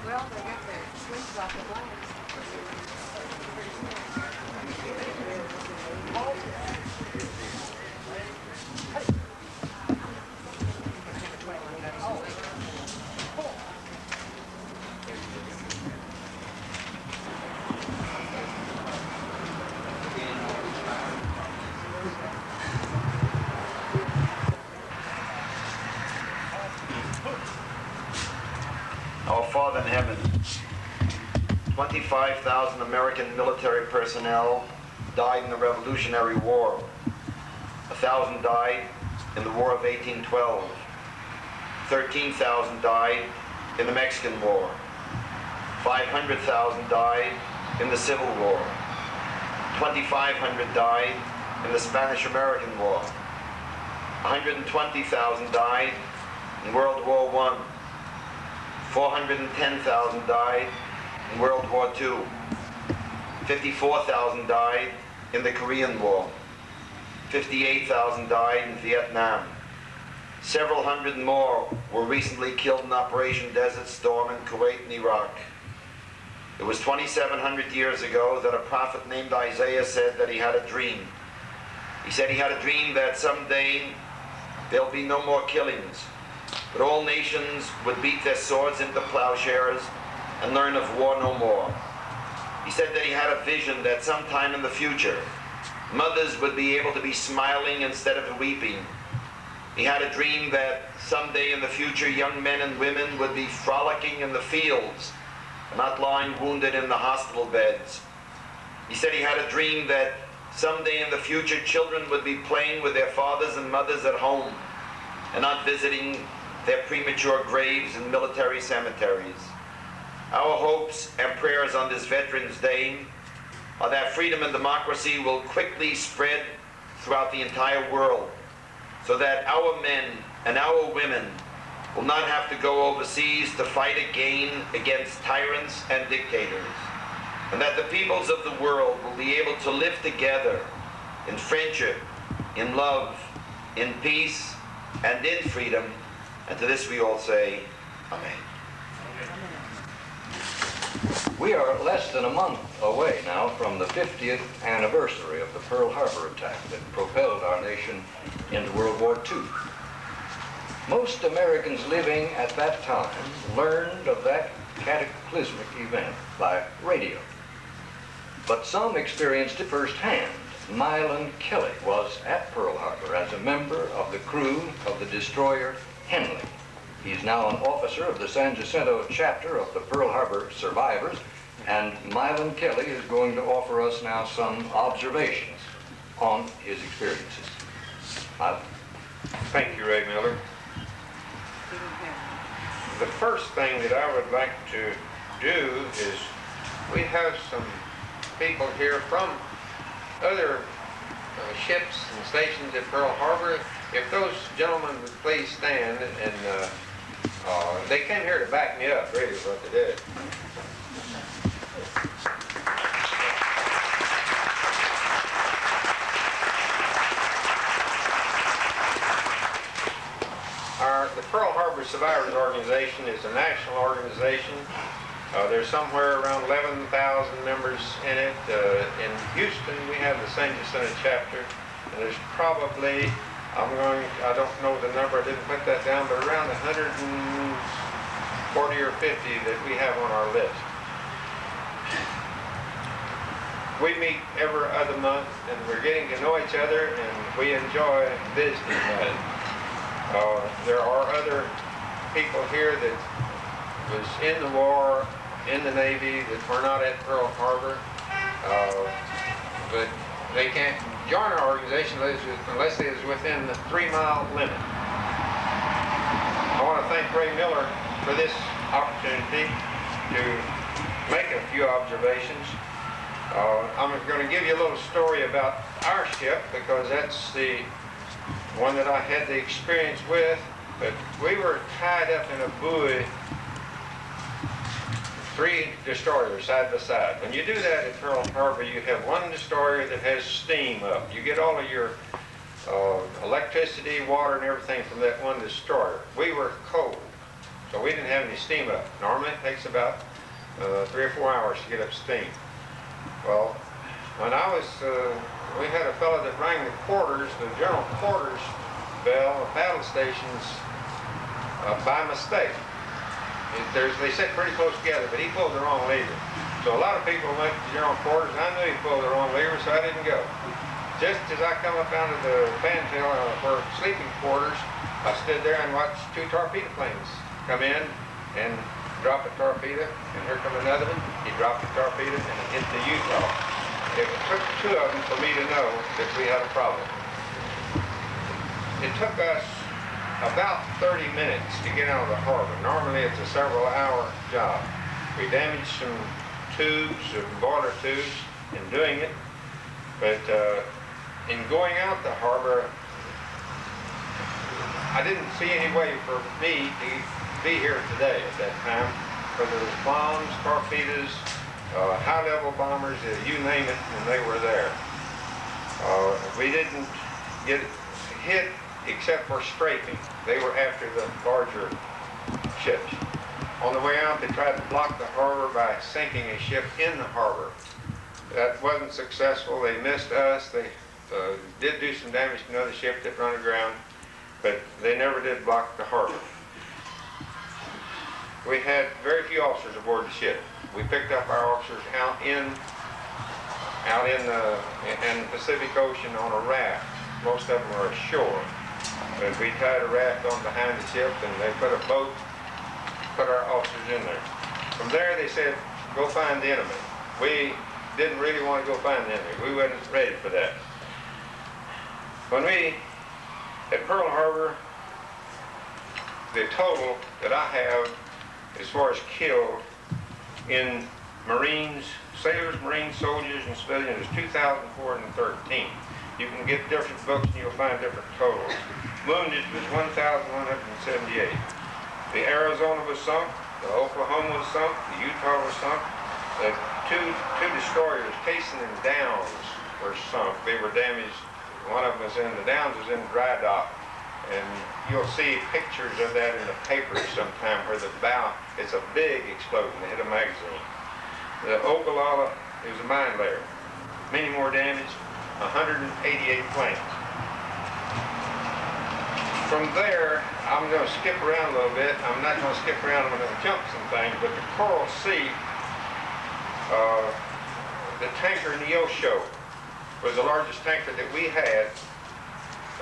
Well, they got their sleeves off the line. Our Father in heaven, 25,000 American military personnel died in the Revolutionary War. 1,000 died in the War of 1812. 13,000 died in the Mexican War. 500,000 died in the Civil War. 2,500 died in the Spanish-American War. 120,000 died in World War I. 410,000 died in World War II. 54,000 died in the Korean War. 58,000 died in Vietnam. Several hundred more were recently killed in Operation Desert Storm in Kuwait and Iraq. It was 2,700 years ago that a prophet named Isaiah said that he had a dream. He said he had a dream that someday there'll be no more killings, but all nations would beat their swords into plowshares and learn of war no more. He said that he had a vision that sometime in the future, mothers would be able to be smiling instead of weeping. He had a dream that someday in the future, young men and women would be frolicking in the fields, not lying wounded in the hospital beds. He said he had a dream that someday in the future, children would be playing with their fathers and mothers at home and not visiting their premature graves in military cemeteries. Our hopes and prayers on this Veterans Day are that freedom and democracy will quickly spread throughout the entire world, so that our men and our women will not have to go overseas to fight again against tyrants and dictators, and that the peoples of the world will be able to live together in friendship, in love, in peace, and in freedom. And to this we all say, Amen. We are less than a month away now from the 50th anniversary of the Pearl Harbor attack that propelled our nation into World War II. Most Americans living at that time learned of that cataclysmic event by radio, but some experienced it firsthand. Mylan Kelly was at Pearl Harbor as a member of the crew of the destroyer Henley. He's now an officer of the San Jacinto chapter of the Pearl Harbor survivors, and Mylan Kelly is going to offer us now some observations on his experiences. Mylan. Thank you, Ray Miller. The first thing that I would like to do is we have some people here from other ships and stations at Pearl Harbor. If those gentlemen would please stand, and they came here to back me up, really, is what they did. The Pearl Harbor Survivors Organization is a national organization. There's somewhere around 11,000 members in it. In Houston, we have the San Jacinto chapter, and there's probably, I don't know the number, I didn't put that down, but around 140 or 50 that we have on our list. We meet every other month, and we're getting to know each other, and we enjoy visiting. There are other people here that was in the war, in the Navy, that were not at Pearl Harbor, but they can't join our organization unless it is within the 3-mile limit. I want to thank Ray Miller for this opportunity to make a few observations. I'm going to give you a little story about our ship, because that's the one that I had the experience with. But we were tied up in a buoy, 3 destroyers side by side. When you do that at Pearl Harbor, you have one destroyer that has steam up. You get all of your electricity, water, and everything from that one destroyer. We were cold. So we didn't have any steam up. Normally it takes about 3 or 4 hours to get up steam. Well, when I was, we had a fellow that rang the quarters, the general quarters bell of battle stations by mistake. They sit pretty close together, but he pulled the wrong lever. So a lot of people went to general quarters. I knew he pulled the wrong lever, so I didn't go. Just as I come up out of the fantail for sleeping quarters, I stood there and watched 2 torpedo planes come in and drop a torpedo, and here come another one. He dropped the torpedo and it hit the Utah. It took 2 of them for me to know that we had a problem. It took us about 30 minutes to get out of the harbor. Normally it's a several-hour job. We damaged some tubes, some boiler tubes in doing it, but in going out the harbor, I didn't see any way for me to be here today at that time, because there was bombs, torpedoes, high-level bombers, you name it, and they were there. We didn't get hit except for strafing. They were after the larger ships. On the way out, they tried to block the harbor by sinking a ship in the harbor. That wasn't successful. They missed us. They did do some damage to another ship that run aground, but they never did block the harbor. We had very few officers aboard the ship. We picked up our officers out in the Pacific Ocean on a raft. Most of them were ashore. But we tied a raft on behind the ship, and they put a boat, put our officers in there. From there, they said, go find the enemy. We didn't really want to go find the enemy. We wasn't ready for that. When we, at Pearl Harbor, the total that I have as far as killed in Marines, sailors, Marines, soldiers, and civilians is 2,413. You can get different books and you'll find different totals. Wounded was 1,178. The Arizona was sunk, the Oklahoma was sunk, the Utah was sunk. The two destroyers, Cason and Downs, were sunk. They were damaged. One of them was in, the Downs was in dry dock. And you'll see pictures of that in the papers sometime where the bow, it's a big explosion. They hit a magazine. The Ogallala, it was a mine layer. Many more damaged, 188 planes. From there, I'm going to skip around a little bit. I'm not going to skip around, I'm going to jump some things, but the Coral Sea, the tanker Neosho was the largest tanker that we had,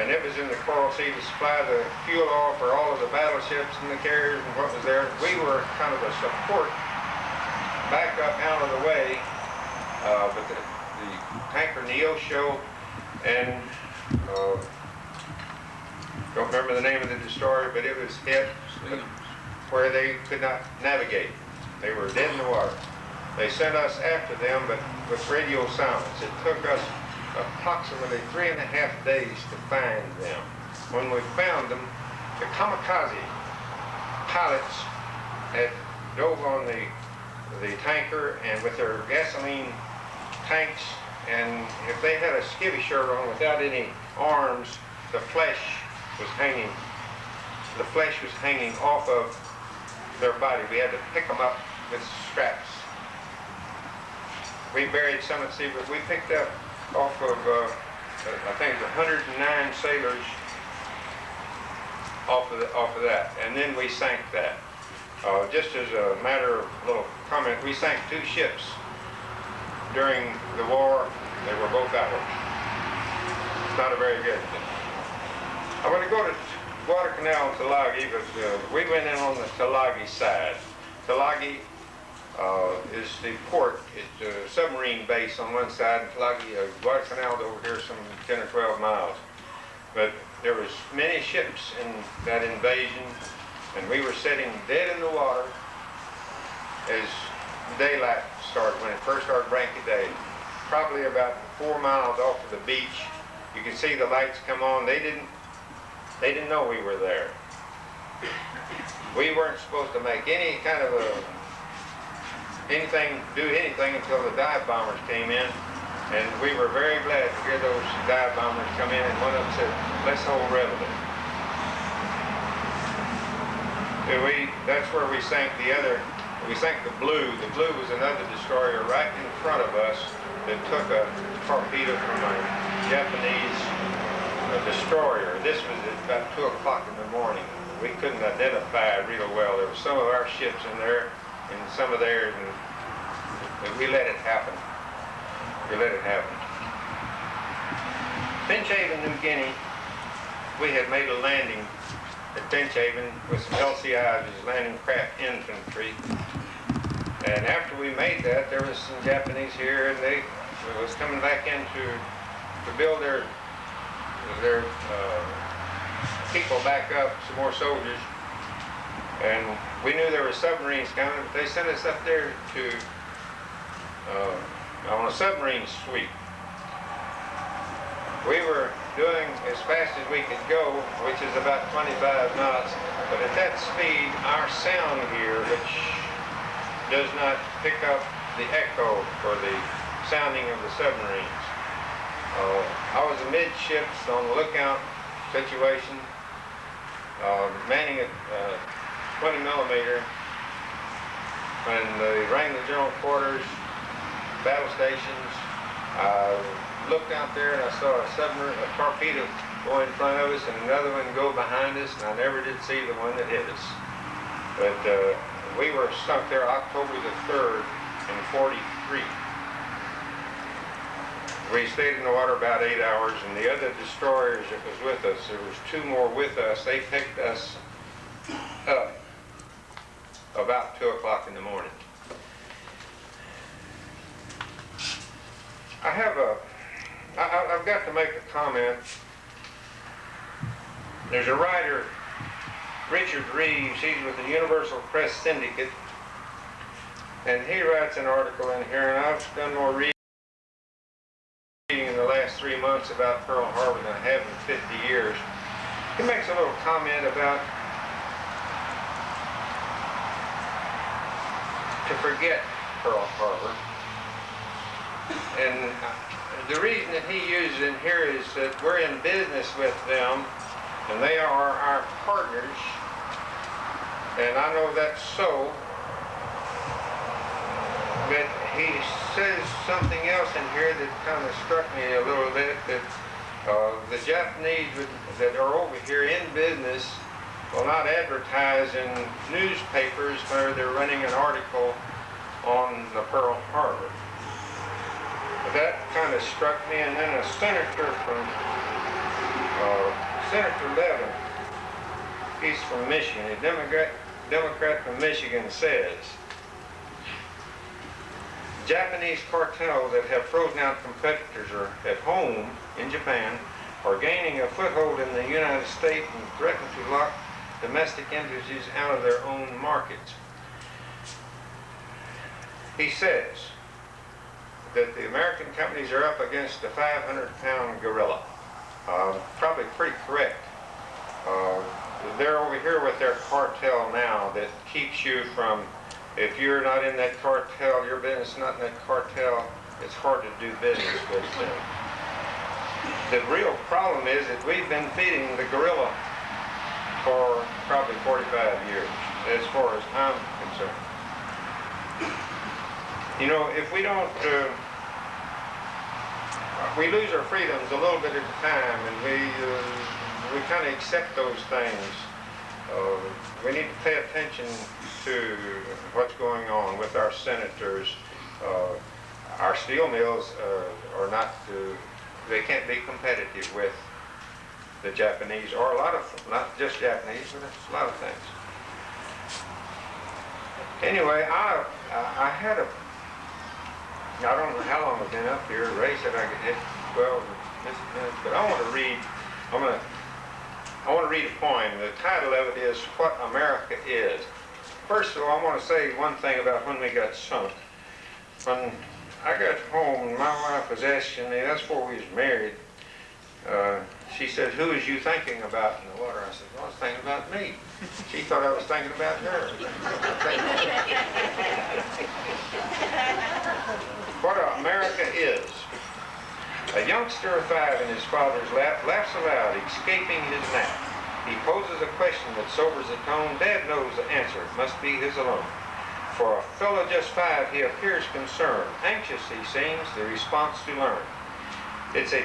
and it was in the Coral Sea to supply the fuel oil for all of the battleships and the carriers and what was there. We were kind of a support back up out of the way, but the tanker Neosho and don't remember the name of the destroyer, but it was hit where they could not navigate. They were dead in the water. They sent us after them, but with radio silence. It took us approximately 3.5 days to find them. When we found them, the kamikaze pilots had dove on the tanker and with their gasoline tanks, and if they had a skivvy shirt on without any arms, the flesh was hanging off of their body. We had to pick them up with straps. We buried some at sea, but we picked up off of, I think, 109 sailors off of that, and then we sank that. Just as a matter of little comment, we sank 2 ships during the war. They were both ours. It's not a very good thing. I'm going to go to Guadalcanal and Tulagi, but we went in on the Tulagi side. Tulagi is the port. It's a submarine base on one side, and Tulagi, Guadalcanal over here some 10 or 12 miles. But there was many ships in that invasion, and we were sitting dead in the water as daylight started, when it first started breaking day. Probably about 4 miles off of the beach. You could see the lights come on. They didn't know we were there. We weren't supposed to make any kind of do anything until the dive bombers came in, and we were very glad to hear those dive bombers come in, and one of them said, let's hold readily. We that's where we sank we sank the Blue. The Blue was another destroyer right in front of us that took a torpedo from a Japanese destroyer. This was at about 2 o'clock in the morning. We couldn't identify it real well. There were some of our ships in there and some of theirs, and we let it happen. We let it happen. Finchhaven, New Guinea, we had made a landing at Finchhaven with some LCIs, which is landing craft infantry. And after we made that, there was some Japanese here, and they was coming back in to build their people back up, some more soldiers. And we knew there were submarines coming, but they sent us up there to on a submarine sweep. We were doing as fast as we could go, which is about 25 knots, but at that speed, our sound gear, which does not pick up the echo for the sounding of the submarines. I was amidships on the lookout situation, manning at 20 millimeter, when they rang the general quarters, battle stations. I looked out there and I saw a torpedo go in front of us and another one go behind us, and I never did see the one that hit us. But we were sunk there October the 3rd in 43. We stayed in the water about 8 hours, and the other destroyers that was with us, there was 2 more with us, they picked us up about 2 o'clock in the morning. I've got to make a comment. There's a writer, Richard Reeves, he's with the Universal Press Syndicate, and he writes an article in here, and I've done more reading in the last 3 months about Pearl Harbor than I have in 50 years. He makes a little comment about to forget Pearl Harbor. And the reason that he uses in here is that we're in business with them, and they are our partners, and I know that's so. But he says something else in here that kind of struck me a little bit, that the Japanese that are over here in business will not advertise in newspapers where they're running an article on the Pearl Harbor. That kind of struck me, and then a senator from, Senator Levin, he's from Michigan, a Democrat from Michigan, says, Japanese cartels that have frozen out competitors are at home in Japan are gaining a foothold in the United States and threaten to lock domestic industries out of their own markets. He says that the American companies are up against a 500-pound gorilla. Probably pretty correct. They're over here with their cartel now that keeps you from, if you're not in that cartel, your business is not in that cartel, it's hard to do business with them. The real problem is that we've been feeding the gorilla for probably 45 years, as far as I'm concerned. You know, if we don't, we lose our freedoms a little bit at a time, and we kind of accept those things. We need to pay attention to what's going on with our senators. Our steel mills are not, they can't be competitive with the Japanese, or a lot of, not just Japanese, but a lot of things. Anyway, I had a, I don't know how long I've been up here. Ray said I could hit 12 minutes, but I want to read, I want to read a poem. The title of it is What America Is. First of all, I want to say one thing about when we got sunk. When I got home and my wife was asking me, that's before we was married, she said, who is you thinking about in the water? I said, well, I was thinking about me. She thought I was thinking about her. What America is. A youngster of 5 in his father's lap laughs aloud, escaping his nap. He poses a question that sobers the tone. Dad knows the answer must be his alone. For a fellow just 5, he appears concerned. Anxious, he seems, the response to learn. It's a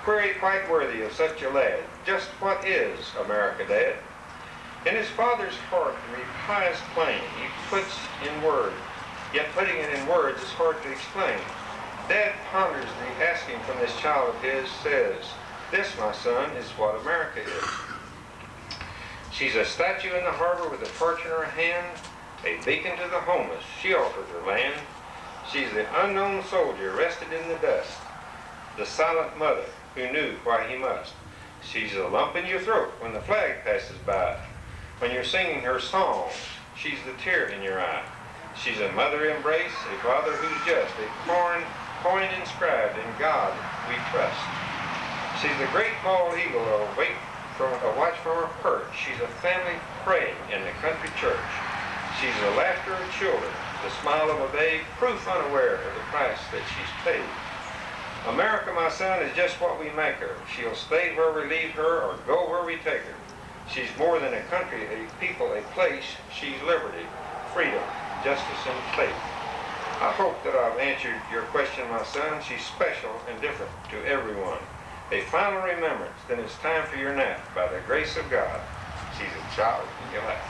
query quite worthy of such a lad. Just what is America, Dad? In his father's heart, the reply is plain. He puts in words, yet putting it in words is hard to explain. Dad ponders the asking from this child of his, says, "This, my son, is what America is." She's a statue in the harbor with a torch in her hand, a beacon to the homeless. She offered her land. She's the unknown soldier rested in the dust, the silent mother who knew why he must. She's a lump in your throat when the flag passes by. When you're singing her songs, she's the tear in your eye. She's a mother embrace, a father who's just, a coin inscribed, "In God we trust." She's the great bald eagle, a watch from her perch. She's a family praying in the country church. She's the laughter of children, the smile of a babe, proof unaware of the price that she's paid. America, my son, is just what we make her. She'll stay where we leave her or go where we take her. She's more than a country, a people, a place. She's liberty, freedom, justice, and faith. I hope that I've answered your question, my son. She's special and different to everyone. A final remembrance, then it's time for your nap. By the grace of God, she's a child in your life.